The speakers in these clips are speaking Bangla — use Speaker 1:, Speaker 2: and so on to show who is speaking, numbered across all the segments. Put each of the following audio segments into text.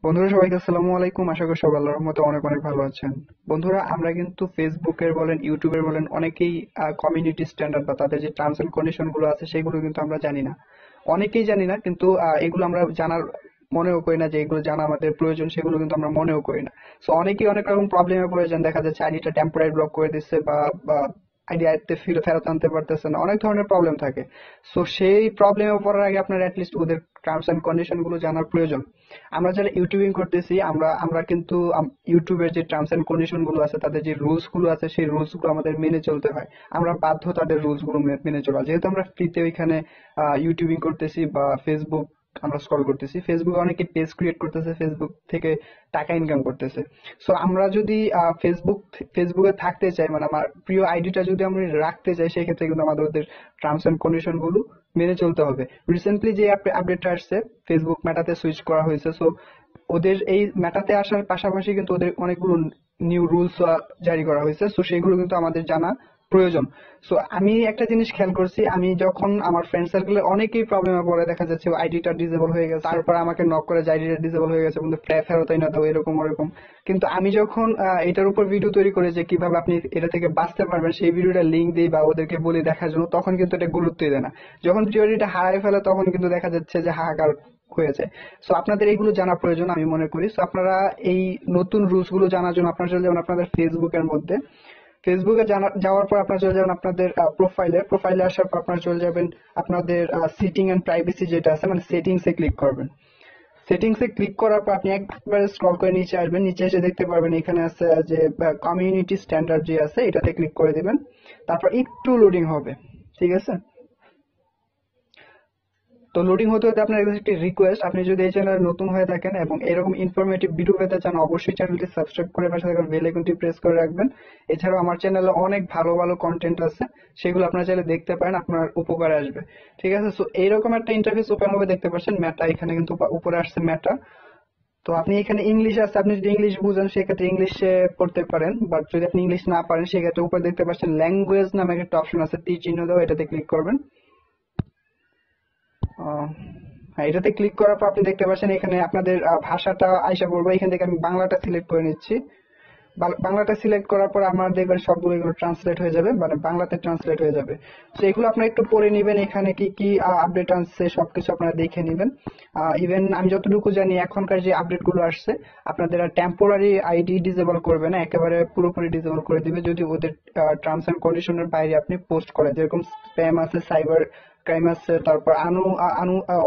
Speaker 1: বন্ধুরা সবাইকে আসসালামু আলাইকুম। আশা করি সবাই আল্লাহর রহমতে অনেক অনেক ভালো আছেন। বন্ধুরা আমরা কিন্তু ফেসবুকের বলেন ইউটিউবের বলেন অনেকেই কমিউনিটি স্ট্যান্ডার্ড বা তাদের যে টার্মস এন্ড কন্ডিশন গুলো আছে সেগুলো কিন্তু আমরা জানি না। অনেকেই জানি না, কিন্তু এগুলো আমরা জানার মনেও করি না যে এগুলো জানা আমাদের প্রয়োজন, সেগুলো কিন্তু আমরা মনেও করি না। সো অনেকেই অনেক রকম প্রবলেমে পড়ে যান, দেখা যাচ্ছে আইডিটা টেম্পোরারি ব্লক করে দিচ্ছে বা আইডি আয়ত্তে ফেরত আনতে পারতেছে না, অনেক ধরনের প্রবলেম থাকে। সো সেই প্রবলেমে পড়ার আগে আপনার অ্যাটলিস্ট ওদের টার্মস এন্ড কন্ডিশন গুলো জানার প্রয়োজন। আমরা যারা ইউটিউবিং করতেছি আমরা আমরা কিন্তু ইউটিউবের যে টার্মস এন্ড কন্ডিশন গুলো আছে, তাদের যে রুলস গুলো আছে, সেই রুলস গুলো আমাদের মেনে চলতে হয়। আমরা বাধ্য তাদের রুলস গুলো মেনে চলা, যেহেতু আমরা ফ্রিতে ওইখানে ইউটিউবিং করতেছি বা ফেসবুক আমরা স্ক্রল করতেছি। ফেসবুকে অনেকে পেজ ক্রিয়েট করতেছে, ফেসবুক থেকে টাকা ইনকাম করতেছে। সো আমরা যদি ফেসবুকে থাকতে চাই, মানে আমার প্রিয় আইডিটা যদি আমরা রাখতে চাই, সেক্ষেত্রে কিন্তু আমাদের ওদের টার্মস এন্ড কন্ডিশন গুলো মেনে চলতে হবে। রিসেন্টলি যে আপডেটটা আসছে, ফেসবুক মেটাতে সুইচ করা হয়েছে। সো ওদের এই মেটাতে আসার পাশাপাশি কিন্তু ওদের অনেকগুলো নিউ রুলস জারি করা হয়েছে। সো সেগুলো কিন্তু আমাদের জানা প্রয়োজন। সো আমি একটা জিনিস খেয়াল করছি, আমি যখন আমার ফ্রেন্ড সার্কেলে অনেকেই প্রবলেমে পড়ে, দেখা যাচ্ছে আইডিটা ডিসেবল হয়ে গেছে, তারপর আমাকে নক করে যে আইডিটা ডিসেবল হয়ে গেছে, কিন্তু ফেরত না দাও, এরকম ওরকম। কিন্তু আমি যখন এটার উপর ভিডিও তৈরি করে যে কিভাবে আপনি এটা থেকে বাঁচতে পারবেন, সেই ভিডিওটা লিঙ্ক দিই বা ওদেরকে বলি দেখার জন্য, তখন কিন্তু এটা গুরুত্বই দেয় না। যখন প্রিয়োরিটিটা হারায় ফেলে তখন কিন্তু দেখা যাচ্ছে যে হাহাকার হয়ে যায়। সো আপনাদের এইগুলো জানা প্রয়োজন আমি মনে করি। সো আপনারা এই নতুন রুলস গুলো জানার জন্য আপনারা চলে যাবেন আপনাদের ফেসবুকের মধ্যে। ফেসবুকে যাওয়ার পর আপনারা চলে যাবেন আপনাদের প্রোফাইলে আসার পর আপনারা চলে যাবেন আপনাদের সিটিং এন্ড প্রাইভেসি যেটা আছে, মানে সেটিংস এ ক্লিক করবেন। সেটিংস এ ক্লিক করার পর আপনি একবারে স্ক্রল করে নিচে আসবেন, নিচে এসে দেখতে পারবেন এখানে আছে যে কমিউনিটি স্ট্যান্ডার্ড যে আছে, এটাতে ক্লিক করে দিবেন। তারপর একটু লোডিং হবে, ঠিক আছে? তো লোডিং হতে হতে আপনার কাছে একটি রিকোয়েস্ট, আপনি যদি এই চ্যানেলে নতুন হয়ে থাকেন এবং এরকম ইনফরমেটিভ ভিডিও পেতে চান, অবশ্যই চ্যানেলটি সাবস্ক্রাইব করে পাশে থাকা বেল আইকনটি প্রেস করে রাখবেন। এছাড়াও আমার চ্যানেলে অনেক ভালো ভালো কন্টেন্ট আছে, সেগুলো আপনারা চাইলে দেখতে পারেন, আপনার উপকারে আসবে। ঠিক আছে? সো এইরকম একটা ইন্টারফেস ওপেন হবে, দেখতে পাচ্ছেন মেটা, এখানে কিন্তু উপরে আসছে মেটা। তো আপনি এখানে ইংলিশ আছে, আপনি যদি ইংলিশ বুঝেন সেক্ষেত্রে ইংলিশে পড়তে পারেন, বাট যদি আপনি ইংলিশ না পারেন সেক্ষেত্রে উপরে দেখতে পাচ্ছেন ল্যাঙ্গুয়েজ নামে একটা অপশন আছে, তীর চিহ্ন দাও, এটাতে ক্লিক করবেন। আহ, হ্যাঁ, এটাতে ক্লিক করার পর আপনি দেখতে পাচ্ছেন এখানে আপনাদের ভাষাটা আইসা পড়বে। এখান থেকে আমি বাংলাটা সিলেক্ট করে নিচ্ছি। বাংলাটা সিলেক্ট করার পর আমার দেখবেন সবগুলো এগুলো ট্রান্সলেট হয়ে যাবে, মানে বাংলাতে ট্রান্সলেট হয়ে যাবে। তো এগুলো আপনারা একটু পড়ে নিবেন, এখানে কি কি আপডেট আসছে সবকিছু আপনারা দেখে নিবেন। ইভেন আমি যতটুকু জানি এখনকার যে আপডেট গুলো আসছে, আপনাদের টেম্পোরারি আইডি ডিসেবল করবে না, একেবারে পুরোপুরি ডিসেবল করে দিবে যদি ওদের টার্মস এন্ড কন্ডিশনের বাইরে আপনি পোস্ট করেন। যেরকম স্প্যাম আছে, সাইবার ক্রাইম আছে, তারপর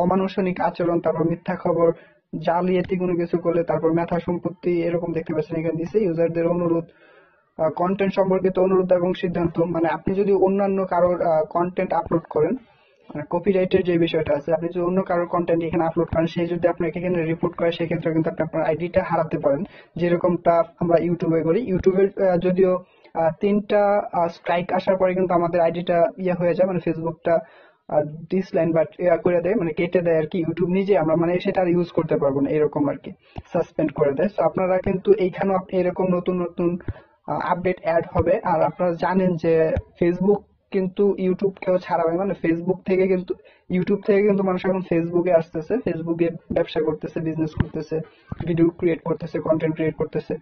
Speaker 1: অমানুষিক আচরণ, তারপর মিথ্যা খবর, জালিয়াতি কোনো কিছু করলে, তারপর মেধা সম্পত্তি, এরকম দেখতে পাচ্ছেন এখানে দিছে ইউজারদের অনুরোধ, কন্টেন্ট সম্পর্কিত অনুরোধ এবং সিদ্ধান্ত। মানে আপনি যদি অন্যান্য কারোর কন্টেন্ট আপলোড করেন, মানে কপিরাইটের যে বিষয়টা আছে, আপনি যদি অন্য কারোর কন্টেন্ট এখানে আপলোড করেন, সে যদি আপনাকে এখানে রিপোর্ট করে, সেক্ষেত্রে কিন্তু আপনি আপনার আইডিটা হারাতে পারেন, যেরকমটা আমরা ইউটিউবে করি। ইউটিউবের যদিও 3টা স্ট্রাইক আসার পরে কিন্তু আমাদের আইডিটা ইয়ে হয়ে যায়, মানে ফেসবুকটা ডিসলাইন বা ইয়া করে দেয়, মানে কেটে দেয় আর কি। ইউটিউব নিজে আমরা মানে সেটা আর ইউজ করতে পারবো না, এরকম আর কি, সাসপেন্ড করে দেয়। তো আপনারা কিন্তু এইখানেও আপনি এরকম নতুন নতুন আপডেট অ্যাড হবে। আর আপনারা জানেন যে ফেসবুক কিন্তু ইউটিউব কেউ ছাড়াবে, মানে ফেসবুক থেকে কিন্তু ইউটিউব থেকে কিন্তু মানুষ এখন ফেসবুকে আসতেছে, ফেসবুকে ব্যবসা করতেছে, বিজনেস করতেছে, ভিডিও ক্রিয়েট করতেছে, কন্টেন্ট ক্রিয়েট করতেছে।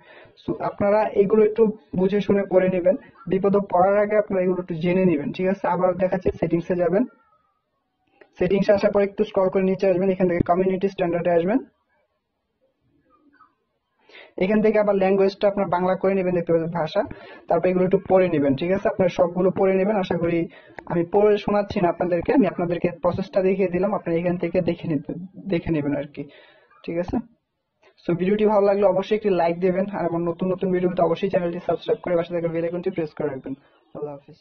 Speaker 1: সো আপনারা এগুলো একটু বুঝে শুনে করে নেবেন, বিপদে পড়ার আগে আপনারা এগুলো একটু জেনে নেবেন। ঠিক আছে? আবার দেখাচ্ছে সেটিংসে যাবেন, সেটিংসে আসার পর একটু স্ক্রল করে নিচে আসবেন, এখান থেকে কমিউনিটি স্ট্যান্ডার্ডে আসবেন। এখান থেকে আবার ল্যাঙ্গুয়েজটা আপনার বাংলা করে নেবেন, দেখতে পাচ্ছেন ভাষা। তারপর এগুলো একটু পড়ে নেবেন। ঠিক আছে? আপনার সবগুলো পড়ে নেবেন। আশা করি আমি পড়ে শোনাচ্ছি না আপনাদেরকে, আমি আপনাদেরকে প্রসেসটা দেখিয়ে দিলাম, আপনারা এখান থেকে দেখে নেবেন আর কি। ঠিক আছে? সো ভিডিওটি ভালো লাগলে অবশ্যই একটি লাইক দেবেন, আর আমার নতুন নতুন ভিডিও পেতে অবশ্যই চ্যানেলটি সাবস্ক্রাইব করে পাশে থাকা বেল আইকনটি প্রেস করে রাখবেন। আল্লাহ হাফিজ।